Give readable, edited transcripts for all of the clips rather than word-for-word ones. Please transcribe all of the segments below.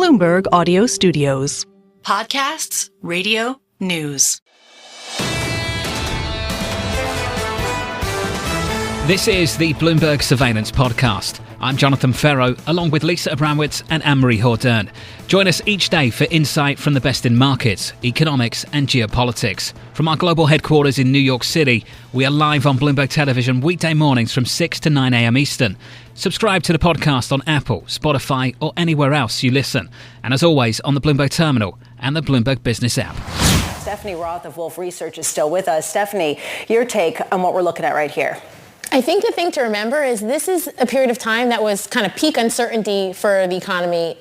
Bloomberg Audio Studios. Podcasts, radio, news. This is the Bloomberg Surveillance Podcast. I'm Jonathan Ferro, along with Lisa Abramowitz and Anne-Marie Hordern. Join us each day for insight from the best in markets, economics and geopolitics. From our global headquarters in New York City, we are live on Bloomberg Television weekday mornings from 6 to 9 a.m. Eastern. Subscribe to the podcast on Apple, Spotify or anywhere else you listen. And as always, on the Bloomberg Terminal and the Bloomberg Business app. Stephanie Roth of Wolfe Research is still with us. Stephanie, your take on what we're looking at right here. I think the thing to remember is this is a period of time that was kind of peak uncertainty for the economy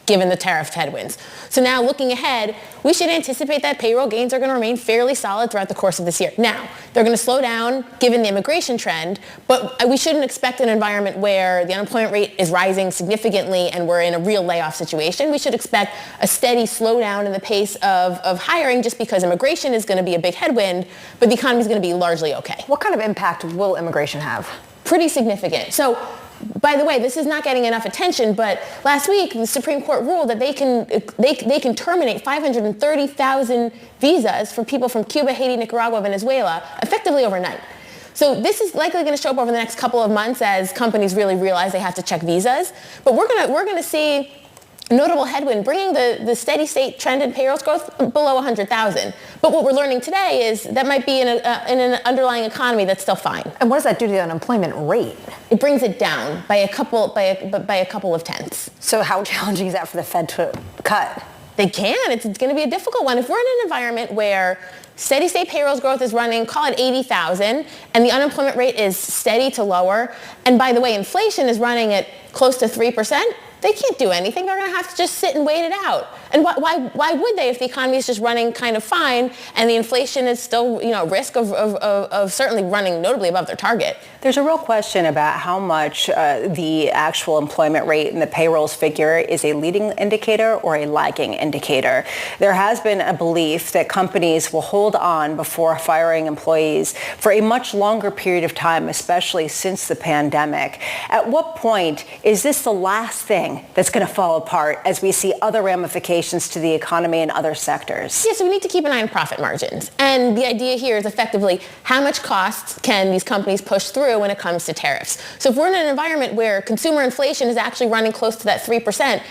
given the tariff headwinds. So now looking ahead, we should anticipate that payroll gains are going to remain fairly solid throughout the course of this year. Now, they're going to slow down given the immigration trend, but we shouldn't expect an environment where the unemployment rate is rising significantly and we're in a real layoff situation. We should expect a steady slowdown in the pace of hiring just because immigration is going to be a big headwind, but the economy is going to be largely okay. What kind of impact will immigration have? Pretty significant. So, by the way, this is not getting enough attention, but last week the Supreme Court ruled that they can terminate 530,000 visas for people from Cuba, Haiti, Nicaragua, Venezuela, effectively overnight. So this is likely going to show up over the next couple of months as companies really realize they have to check visas. But we're going to see a notable headwind, bringing the steady state trend in payrolls growth below 100,000. But what we're learning today is that might be in an underlying economy that's still fine. And what does that do to the unemployment rate? It brings it down by a couple of tenths. So how challenging is that for the Fed to cut? They can. It's going to be a difficult one. If we're in an environment where steady state payrolls growth is running, call it 80,000, and the unemployment rate is steady to lower, and by the way, inflation is running at close to 3%, they can't do anything. They're going to have to just sit and wait it out. And why would they if the economy is just running kind of fine and the inflation is still, risk of certainly running notably above their target? There's a real question about how much the actual employment rate and the payrolls figure is a leading indicator or a lagging indicator. There has been a belief that companies will hold on before firing employees for a much longer period of time, especially since the pandemic. At what point is this the last thing that's going to fall apart as we see other ramifications to the economy and other sectors? Yeah, so we need to keep an eye on profit margins. And the idea here is effectively how much costs can these companies push through when it comes to tariffs. So if we're in an environment where consumer inflation is actually running close to that 3%,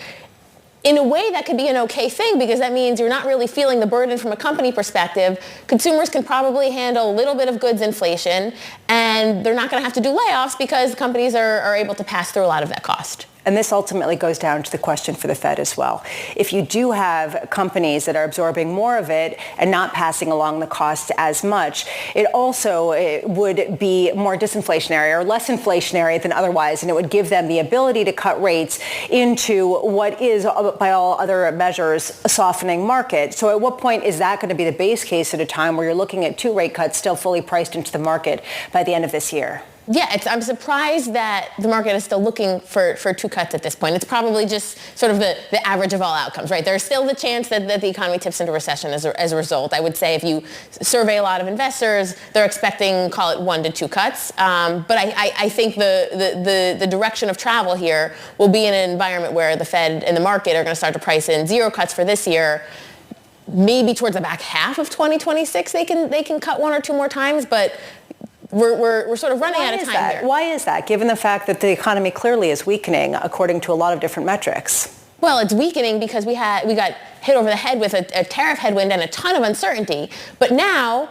in a way, that could be an okay thing because that means you're not really feeling the burden from a company perspective. Consumers can probably handle a little bit of goods inflation, and they're not going to have to do layoffs because companies are able to pass through a lot of that cost. And this ultimately goes down to the question for the Fed as well. If you do have companies that are absorbing more of it and not passing along the cost as much, it also would be more disinflationary or less inflationary than otherwise, and it would give them the ability to cut rates into what is, by all other measures, a softening market. So at what point is that going to be the base case at a time where you're looking at 2 rate cuts still fully priced into the market by the end of this year? Yeah, I'm surprised that the market is still looking for 2 cuts at this point. It's probably just sort of the average of all outcomes, right? There's still the chance that the economy tips into recession as a result. I would say if you survey a lot of investors, they're expecting, call it 1 to 2 cuts. But I think the direction of travel here will be in an environment where the Fed and the market are going to start to price in 0 cuts for this year. Maybe towards the back half of 2026, they can cut 1 or 2 more times, but we're sort of running out of time here. Why is that, given the fact that the economy clearly is weakening according to a lot of different metrics? Well, it's weakening because we got hit over the head with a tariff headwind and a ton of uncertainty. But now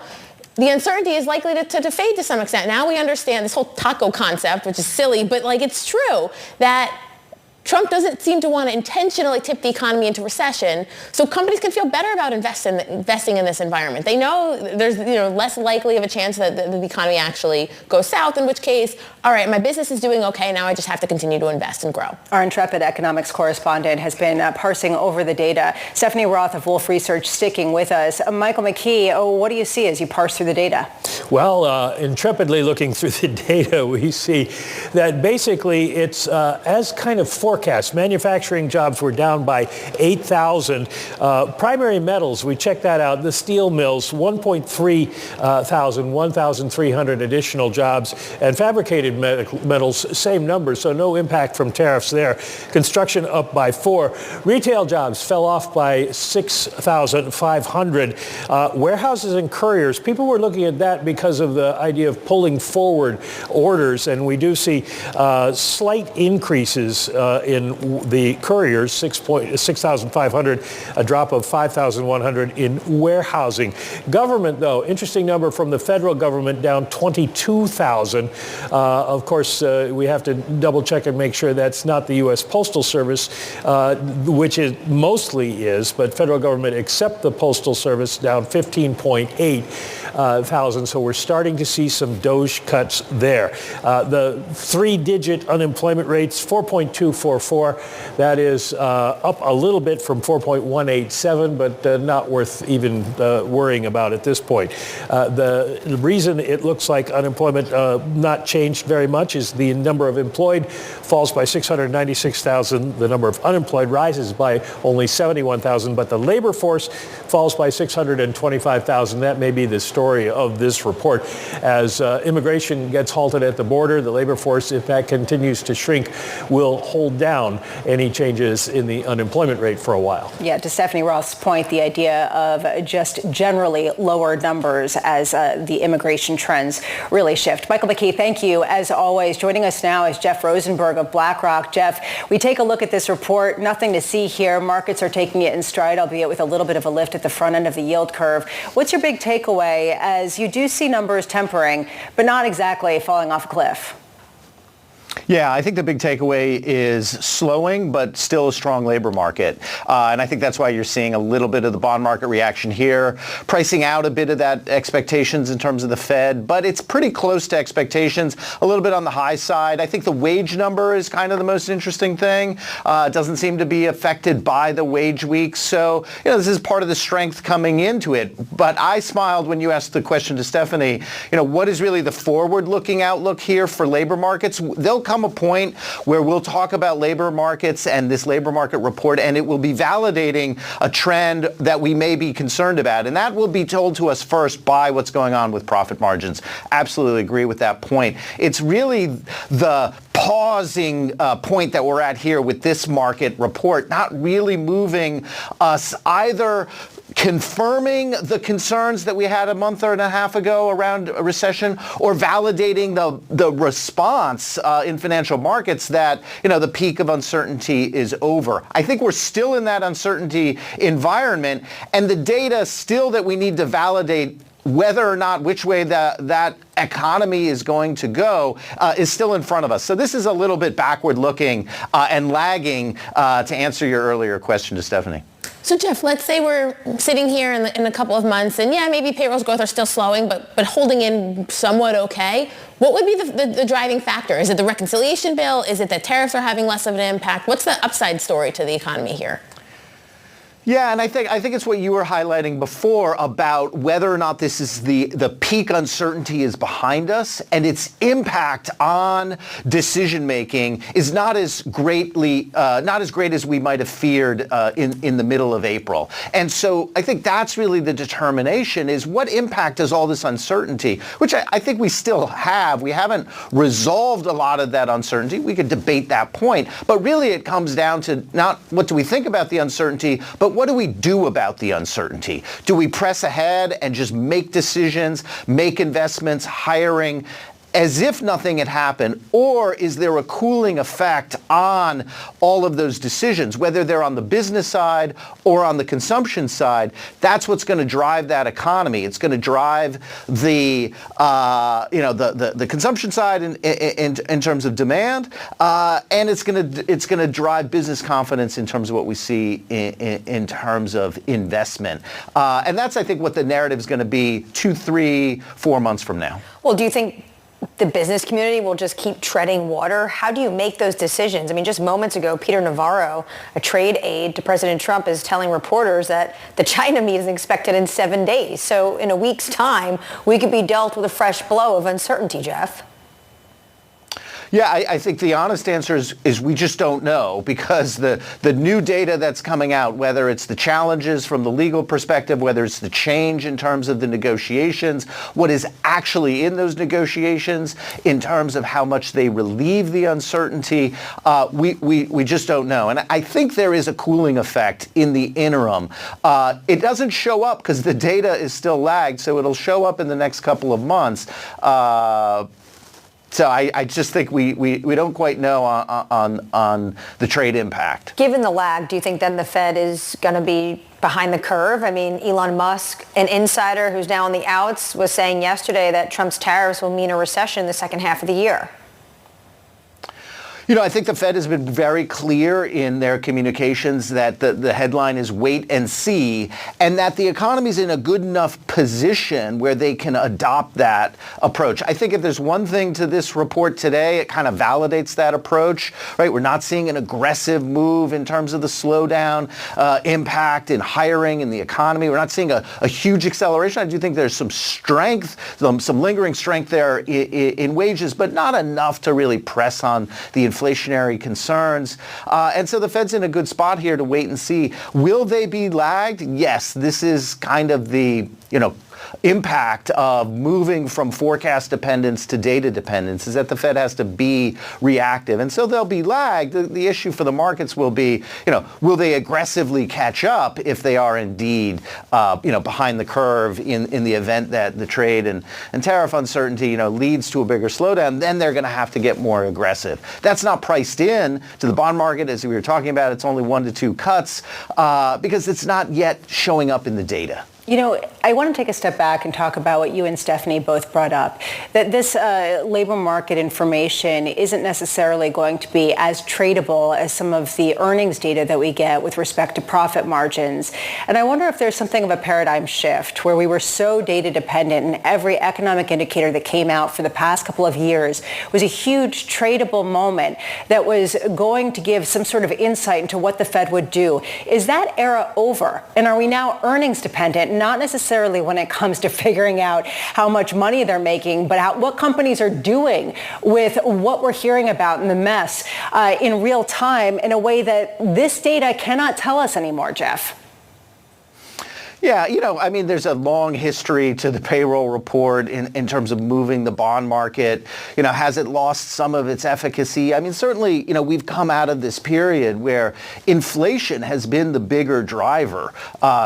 the uncertainty is likely to fade to some extent. Now we understand this whole taco concept, which is silly, but it's true that Trump doesn't seem to want to intentionally tip the economy into recession, so companies can feel better about investing in this environment. They know there's less likely of a chance that the economy actually goes south, in which case, all right, my business is doing okay, now I just have to continue to invest and grow. Our intrepid economics correspondent has been parsing over the data. Stephanie Roth of Wolfe Research sticking with us. Michael McKee, what do you see as you parse through the data? Well, intrepidly looking through the data, we see that basically it's as kind of forecast forecast. Manufacturing jobs were down by 8,000. Primary metals, we checked that out. The steel mills, 1,300 additional jobs. And fabricated metals, same number, so no impact from tariffs there. Construction up by 4. Retail jobs fell off by 6,500. Warehouses and couriers, people were looking at that because of the idea of pulling forward orders, and we do see slight increases in the couriers, 6,500, a drop of 5,100 in warehousing. Government, though, interesting number from the federal government, down 22,000. Of course, we have to double check and make sure that's not the U.S. Postal Service, which it mostly is, but federal government except the Postal Service down 15.8 thousand. So we're starting to see some Doge cuts there. The 3-digit unemployment rates, 4.244. That is up a little bit from 4.187, but not worth even worrying about at this point. The reason it looks like unemployment not changed very much is the number of employed falls by 696,000. The number of unemployed rises by only 71,000, but the labor force falls by 625,000. That may be the story of this report. As immigration gets halted at the border, the labor force, if that continues to shrink, will hold down any changes in the unemployment rate for a while. Yeah, to Stephanie Roth's point, the idea of just generally lower numbers as the immigration trends really shift. Michael McKee, thank you as always. Joining us now is Jeff Rosenberg of BlackRock. Jeff, we take a look at this report. Nothing to see here. Markets are taking it in stride, albeit with a little bit of a lift at the front end of the yield curve. What's your big takeaway as you do see numbers tempering, but not exactly falling off a cliff? Yeah, I think the big takeaway is slowing, but still a strong labor market. And I think that's why you're seeing a little bit of the bond market reaction here, pricing out a bit of that expectations in terms of the Fed, but it's pretty close to expectations, a little bit on the high side. I think the wage number is kind of the most interesting thing. It doesn't seem to be affected by the wage week. So, this is part of the strength coming into it. But I smiled when you asked the question to Stephanie, what is really the forward-looking outlook here for labor markets? There'll come a point where we'll talk about labor markets and this labor market report, and it will be validating a trend that we may be concerned about. And that will be told to us first by what's going on with profit margins. Absolutely agree with that point. It's really the pausing point that we're at here with this market report, not really moving us either confirming the concerns that we had a month and a half ago around a recession or validating the response in financial markets that, the peak of uncertainty is over. I think we're still in that uncertainty environment, and the data still that we need to validate whether or not which way that economy is going to go is still in front of us. So this is a little bit backward looking and lagging to answer your earlier question to Stephanie. So Jeff, let's say we're sitting here in a couple of months and maybe payrolls growth are still slowing, but holding in somewhat okay. What would be the driving factor? Is it the reconciliation bill? Is it that tariffs are having less of an impact? What's the upside story to the economy here? Yeah, and I think it's what you were highlighting before about whether or not this is the peak uncertainty is behind us, and its impact on decision making is not as great as we might have feared in the middle of April. And so I think that's really the determination, is what impact does all this uncertainty, which I think we still have. We haven't resolved a lot of that uncertainty. We could debate that point, but really it comes down to not what do we think about the uncertainty, but what do we do about the uncertainty? Do we press ahead and just make decisions, make investments, hiring, as if nothing had happened? Or is there a cooling effect on all of those decisions, whether they're on the business side or on the consumption side? That's what's going to drive that economy. It's going to drive the consumption side in terms of demand, and it's going to drive business confidence in terms of what we see in terms of investment. And that's, I think, what the narrative is going to be 2, 3, 4 months from now. Well, do you think the business community will just keep treading water? How do you make those decisions? I mean, just moments ago, Peter Navarro, a trade aide to President Trump, is telling reporters that the China meeting is expected in 7 days. So in a week's time, we could be dealt with a fresh blow of uncertainty, Jeff. Yeah, I think the honest answer is we just don't know, because the new data that's coming out, whether it's the challenges from the legal perspective, whether it's the change in terms of the negotiations, what is actually in those negotiations in terms of how much they relieve the uncertainty, we just don't know. And I think there is a cooling effect in the interim. It doesn't show up because the data is still lagged, so it'll show up in the next couple of months. So I just think we don't quite know on the trade impact. Given the lag, do you think then the Fed is going to be behind the curve? I mean, Elon Musk, an insider who's now on the outs, was saying yesterday that Trump's tariffs will mean a recession in the second half of the year. You know, I think the Fed has been very clear in their communications that the headline is wait and see, and that the economy is in a good enough position where they can adopt that approach. I think if there's one thing to this report today, it kind of validates that approach, right? We're not seeing an aggressive move in terms of the slowdown impact in hiring in the economy. We're not seeing a huge acceleration. I do think there's some strength, some lingering strength there in wages, but not enough to really press on the inflationary concerns. And so the Fed's in a good spot here to wait and see. Will they be lagged? Yes, this is kind of the, impact of moving from forecast dependence to data dependence, is that the Fed has to be reactive. And so they'll be lagged. The issue for the markets will be, will they aggressively catch up if they are indeed, behind the curve in the event that the trade and tariff uncertainty, leads to a bigger slowdown, then they're going to have to get more aggressive. That's not priced in to the bond market, as we were talking about. It's only 1 to 2 cuts because it's not yet showing up in the data. I want to take a step back and talk about what you and Stephanie both brought up, that this labor market information isn't necessarily going to be as tradable as some of the earnings data that we get with respect to profit margins. And I wonder if there's something of a paradigm shift where we were so data dependent, and every economic indicator that came out for the past couple of years was a huge tradable moment that was going to give some sort of insight into what the Fed would do. Is that era over? And are we now earnings dependent? Not necessarily when it comes to figuring out how much money they're making, but what companies are doing with what we're hearing about in the mess in real time in a way that this data cannot tell us anymore, Jeff. Yeah, there's a long history to the payroll report in terms of moving the bond market. Has it lost some of its efficacy? Certainly, we've come out of this period where inflation has been the bigger driver.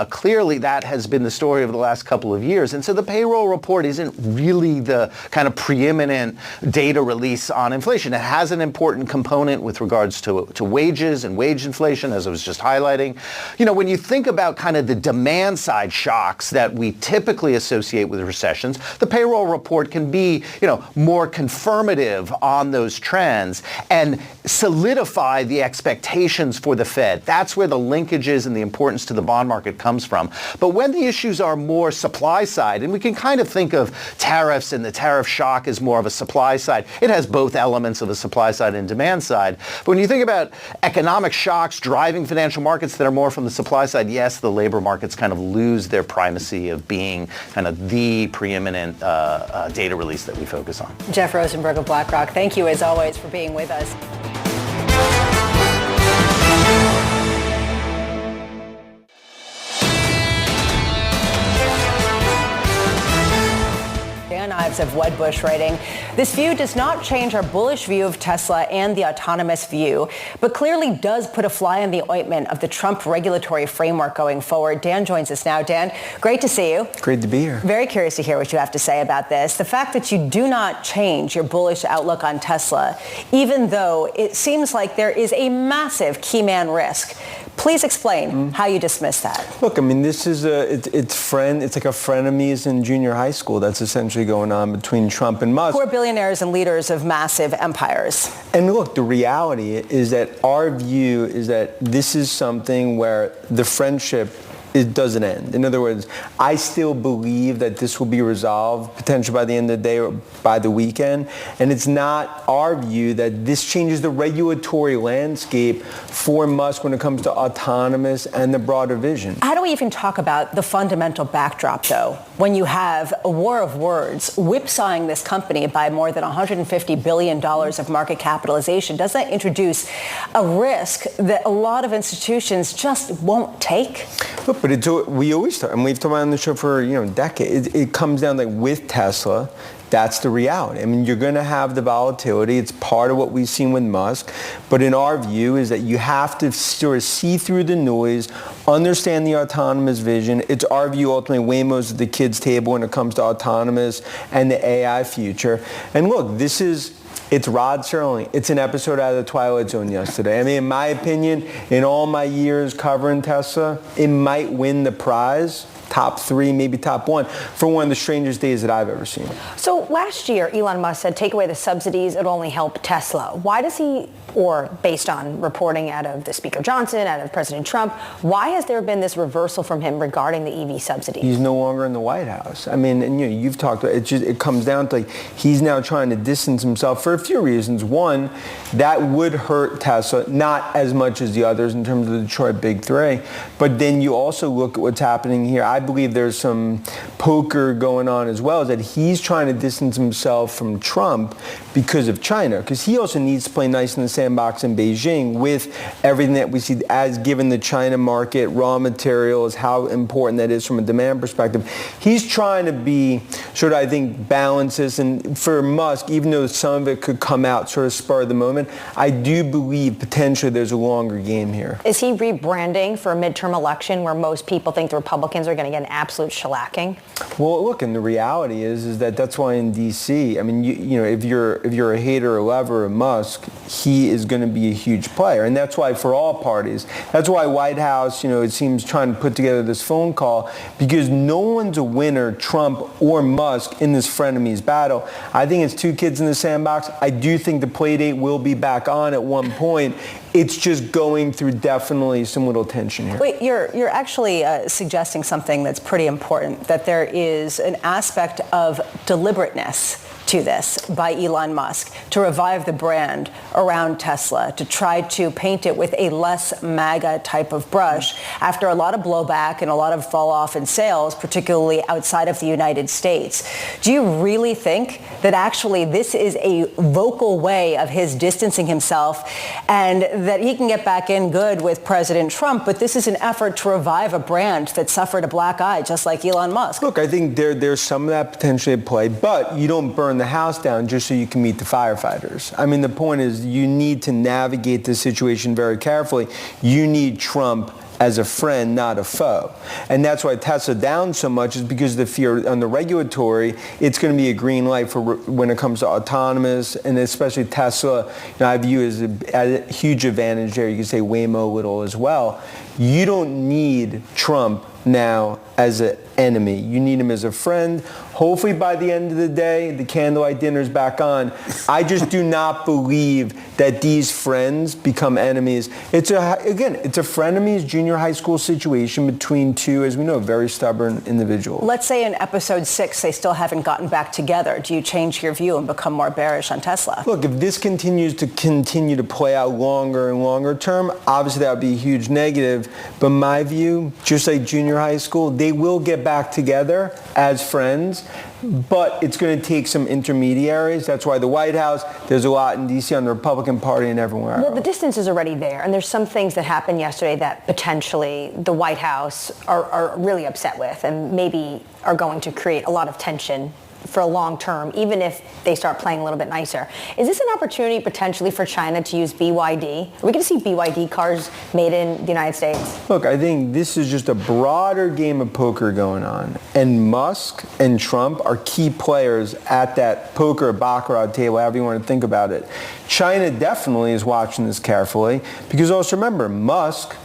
Clearly, that has been the story of the last couple of years. And so the payroll report isn't really the kind of preeminent data release on inflation. It has an important component with regards to wages and wage inflation, as I was just highlighting. When you think about kind of the demand side shocks that we typically associate with recessions, the payroll report can be, more confirmative on those trends and solidify the expectations for the Fed. That's where the linkages and the importance to the bond market comes from. But when the issues are more supply side, and we can kind of think of tariffs and the tariff shock as more of a supply side, it has both elements of a supply side and demand side. But when you think about economic shocks driving financial markets that are more from the supply side, yes, the labor markets kind of lose their primacy of being kind of the preeminent data release that we focus on. Jeff Rosenberg of BlackRock, thank you as always for being with us. Ives of Wedbush writing, this view does not change our bullish view of Tesla and the autonomous view, but clearly does put a fly in the ointment of the Trump regulatory framework going forward. Dan joins us now. Dan, great to see you. Great to be here. Very curious to hear what you have to say about this. The fact that you do not change your bullish outlook on Tesla, even though it seems like there is a massive key man risk. Please explain how you dismiss that. Look, this is it's like a frenemies in junior high school. That's essentially going on between Trump and Musk. Poor billionaires and leaders of massive empires. And look, the reality is that our view is that this is something where the friendship it doesn't end. In other words, I still believe that this will be resolved potentially by the end of the day or by the weekend. And it's not our view that this changes the regulatory landscape for Musk when it comes to autonomous and the broader vision. How do we even talk about the fundamental backdrop, though, when you have a war of words whipsawing this company by more than $150 billion of market capitalization? Does that introduce a risk that a lot of institutions just won't take? Look, but we always talk, and we've talked about it on the show for decades. It comes down like with Tesla. That's the reality. I mean, you're going to have the volatility. It's part of what we've seen with Musk. But in our view is that you have to sort of see through the noise, understand the autonomous vision. It's our view ultimately Waymo's at the kids' table when it comes to autonomous and the AI future. And look, it's Rod Serling. It's an episode out of the Twilight Zone yesterday. I mean, in my opinion, in all my years covering Tesla, it might win the prize. Top 3, maybe top 1, for one of the strangest days that I've ever seen. So last year, Elon Musk said, take away the subsidies, it'll only help Tesla. Why does he, or based on reporting out of the Speaker Johnson, out of President Trump, why has there been this reversal from him regarding the EV subsidies? He's no longer in the White House. I mean, and you've talked about it. It comes down to he's now trying to distance himself for a few reasons. One, that would hurt Tesla, not as much as the others in terms of the Detroit Big Three. But then you also look at what's happening here. I believe there's some poker going on as well, is that he's trying to distance himself from Trump because of China, because he also needs to play nice in the sandbox in Beijing with everything that we see as given the China market, raw materials, how important that is from a demand perspective. He's trying to be sort of, I think, balances. And for Musk, even though some of it could come out sort of spur of the moment, I do believe potentially there's a longer game here. Is he rebranding for a midterm election where most people think the Republicans are going to get an absolute shellacking? Well, look, and the reality is that that's why in D.C., I mean, if you're a hater or lover of Musk, he is going to be a huge player. And that's why for all parties, that's why White House, it seems trying to put together this phone call, because no one's a winner, Trump or Musk, in this frenemies battle. I think it's two kids in the sandbox. I do think the play date will be back on at one point. It's just going through definitely some little tension here. Wait, you're actually suggesting something that's pretty important, that there is an aspect of deliberateness to this by Elon Musk to revive the brand around Tesla, to try to paint it with a less MAGA type of brush after a lot of blowback and a lot of fall off in sales, particularly outside of the United States. Do you really think that actually this is a vocal way of his distancing himself and that he can get back in good with President Trump, but this is an effort to revive a brand that suffered a black eye just like Elon Musk? Look, I think there's some of that potentially at play, but you don't burn the house down just so you can meet the firefighters. I mean, the point is you need to navigate this situation very carefully. You need Trump as a friend, not a foe. And that's why Tesla down so much, is because of the fear on the regulatory. It's going to be a green light for when it comes to autonomous, and especially Tesla. I view as a huge advantage there. You can say Waymo little as well. You don't need Trump now as an enemy. You need him as a friend. Hopefully by the end of the day, the candlelight dinner's back on. I just do not believe that these friends become enemies. It's a frenemies junior high school situation between two, as we know, very stubborn individuals. Let's say in episode 6, they still haven't gotten back together. Do you change your view and become more bearish on Tesla? Look, if this continues to play out longer and longer term, obviously that would be a huge negative. But my view, just like junior high school, they will get back together as friends, but it's going to take some intermediaries. That's why the White House, there's a lot in D.C. on the Republican Party and everywhere else. Well, the distance is already there, and there's some things that happened yesterday that potentially the White House are really upset with and maybe are going to create a lot of tension for a long term, even if they start playing a little bit nicer. Is this an opportunity potentially for China to use BYD? Are we going to see BYD cars made in the United States? Look, I think this is just a broader game of poker going on. And Musk and Trump are key players at that poker baccarat table, however you want to think about it. China definitely is watching this carefully, because also remember, Musk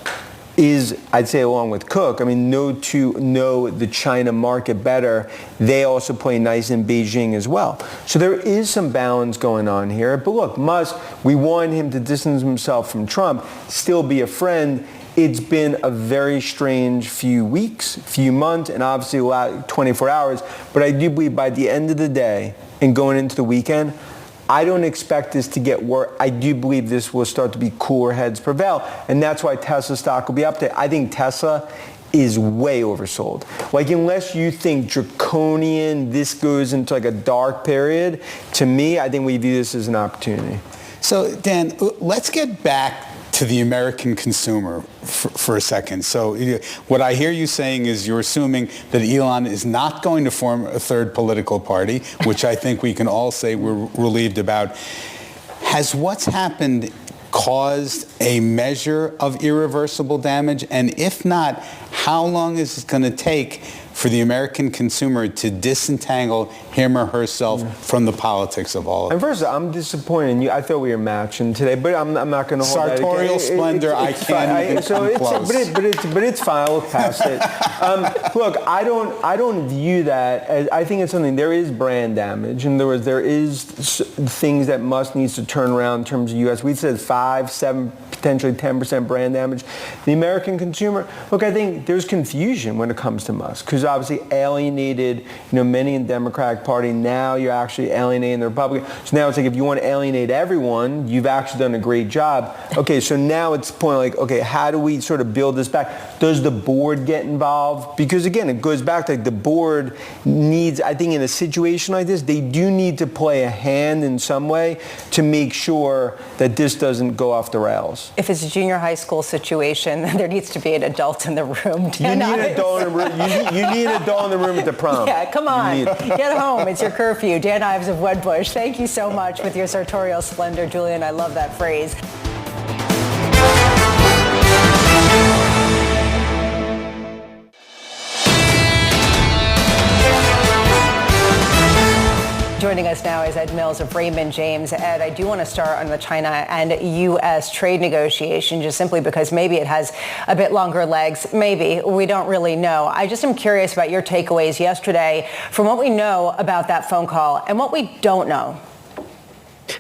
is, I'd say along with Cook, know the China market better. They also play nice in Beijing as well. So there is some balance going on here. But look, Musk, we want him to distance himself from Trump, still be a friend. it's been a very strange few weeks, few months, and obviously 24 hours. But I do believe by the end of the day and going into the weekend, I don't expect this to get worse. I do believe this will start to be cooler heads prevail. And that's why Tesla stock will be up there. I think Tesla is way oversold. Like, unless you think draconian, this goes into like a dark period, to me, I think we view this as an opportunity. So, Dan, let's get back to the American consumer for a second. So what I hear you saying is you're assuming that Elon is not going to form a third political party, which I think we can all say we're relieved about. Has what's happened caused a measure of irreversible damage? And if not, how long is it going to take for the American consumer to disentangle him or herself from the politics of all of it? And first, I'm disappointed in you. I thought we were matching today, but I'm not going to hold that. Sartorial splendor, I can't even come close. But it's fine. I'll look past it. Look, I don't view that as, I think it's something, there is brand damage. In other words, there is things that Musk needs to turn around in terms of U.S. We said 5, 7, potentially 10% brand damage. The American consumer, look, I think there's confusion when it comes to Musk, because obviously alienated, many in the Democratic Party. Now you're actually alienating the Republican. So now it's like, if you want to alienate everyone, you've actually done a great job. Okay, so now it's the point like, okay, how do we sort of build this back? Does the board get involved? Because again, it goes back to like the board needs, I think in a situation like this, they do need to play a hand in some way to make sure that this doesn't go off the rails. If it's a junior high school situation, then there needs to be an adult in the room. You need an adult in the room. You need an adult in the room at the prom. Yeah, come on. Get home. It's your curfew. Dan Ives of Wedbush, thank you so much with your sartorial splendor. Julian, I love that phrase. Joining us now is Ed Mills of Raymond James. Ed, I do want to start on the China and U.S. trade negotiation, just simply because maybe it has a bit longer legs. Maybe. We don't really know. I just am curious about your takeaways yesterday from what we know about that phone call and what we don't know.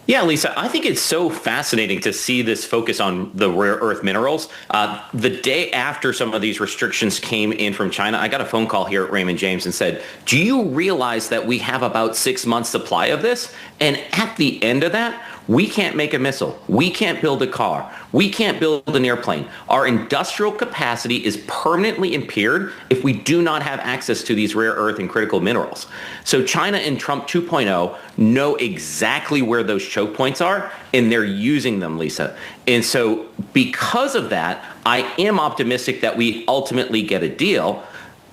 Yeah, Lisa, I think it's so fascinating to see this focus on the rare earth minerals. The day after some of these restrictions came in from China, I got a phone call here at Raymond James and said, do you realize that we have about 6 months supply of this? And at the end of that, we can't make a missile. We can't build a car. We can't build an airplane. Our industrial capacity is permanently impaired if we do not have access to these rare earth and critical minerals. So China and Trump 2.0 know exactly where those choke points are, and they're using them, Lisa. And so because of that, I am optimistic that we ultimately get a deal,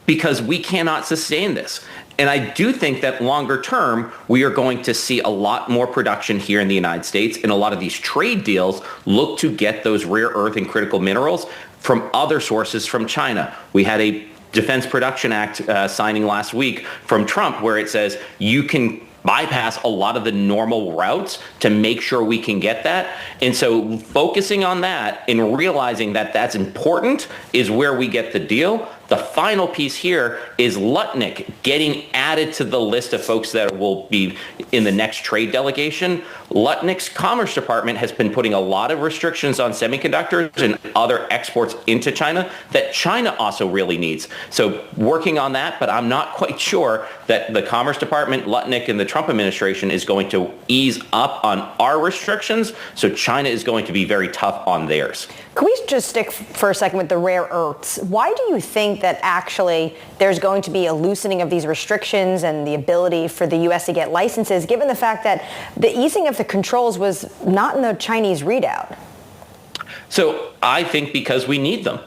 because we cannot sustain this. And I do think that longer term, we are going to see a lot more production here in the United States, and a lot of these trade deals look to get those rare earth and critical minerals from other sources from China. We had a Defense Production Act signing last week from Trump where it says you can bypass a lot of the normal routes to make sure we can get that. And so focusing on that and realizing that that's important is where we get the deal. The final piece here is Lutnick getting added to the list of folks that will be in the next trade delegation. Lutnick's Commerce Department has been putting a lot of restrictions on semiconductors and other exports into China that China also really needs. So working on that, but I'm not quite sure that the Commerce Department, Lutnick, and the Trump administration is going to ease up on our restrictions. So China is going to be very tough on theirs. Can we just stick for a second with the rare earths? Why do you think that actually there's going to be a loosening of these restrictions and the ability for the U.S. to get licenses, given the fact that the easing of the controls was not in the Chinese readout? So I think because we need them,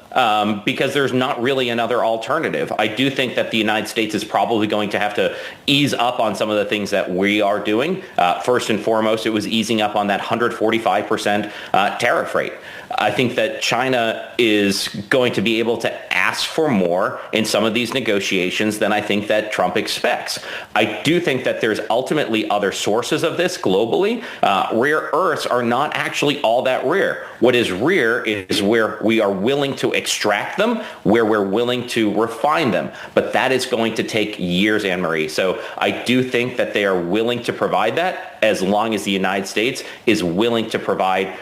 because there's not really another alternative. I do think that the United States is probably going to have to ease up on some of the things that we are doing. First and foremost, it was easing up on that 145% tariff rate. I think that China is going to be able to ask for more in some of these negotiations than I think that Trump expects. I do think that there's ultimately other sources of this globally. Rare earths are not actually all that rare. What is rare is where we are willing to extract them, where we're willing to refine them. But that is going to take years, Anne-Marie. So I do think that they are willing to provide that as long as the United States is willing to provide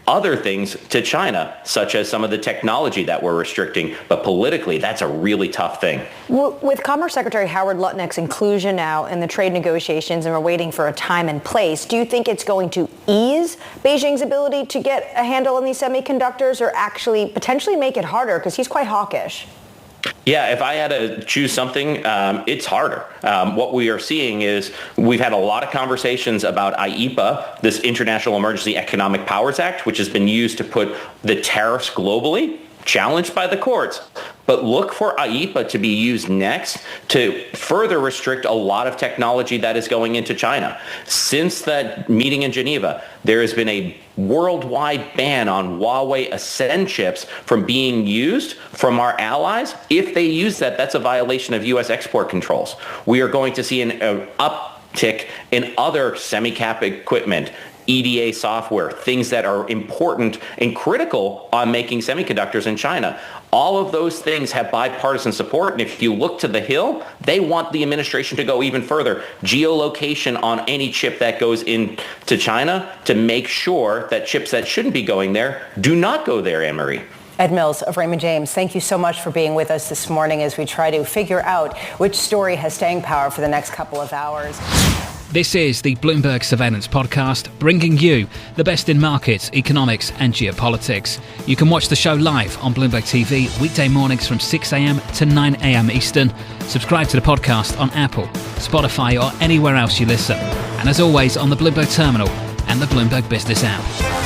other things to China, such as some of the technology that we're restricting. But politically, that's a really tough thing. With Commerce Secretary Howard Lutnick's inclusion now in the trade negotiations, and we're waiting for a time and place, do you think it's going to ease Beijing's ability to get a handle on these semiconductors, or actually potentially make it harder, because he's quite hawkish? Yeah, if I had to choose something, it's harder. What we are seeing is we've had a lot of conversations about IEEPA, this International Emergency Economic Powers Act, which has been used to put the tariffs globally, challenged by the courts. But look for IEEPA to be used next to further restrict a lot of technology that is going into China. Since that meeting in Geneva, there has been a worldwide ban on Huawei Ascend chips from being used from our allies. If they use that, that's a violation of U.S. export controls. We are going to see an uptick in other semi-cap equipment, EDA software, things that are important and critical on making semiconductors in China. All of those things have bipartisan support, and if you look to the Hill, they want the administration to go even further. Geolocation on any chip that goes into China to make sure that chips that shouldn't be going there do not go there, Anne-Marie. Ed Mills of Raymond James, thank you so much for being with us this morning as we try to figure out which story has staying power for the next couple of hours. This is the Bloomberg Surveillance Podcast, bringing you the best in markets, economics and geopolitics. You can watch the show live on Bloomberg TV weekday mornings from 6 a.m. to 9 a.m. Eastern. Subscribe to the podcast on Apple, Spotify or anywhere else you listen. And as always, on the Bloomberg Terminal and the Bloomberg Business app.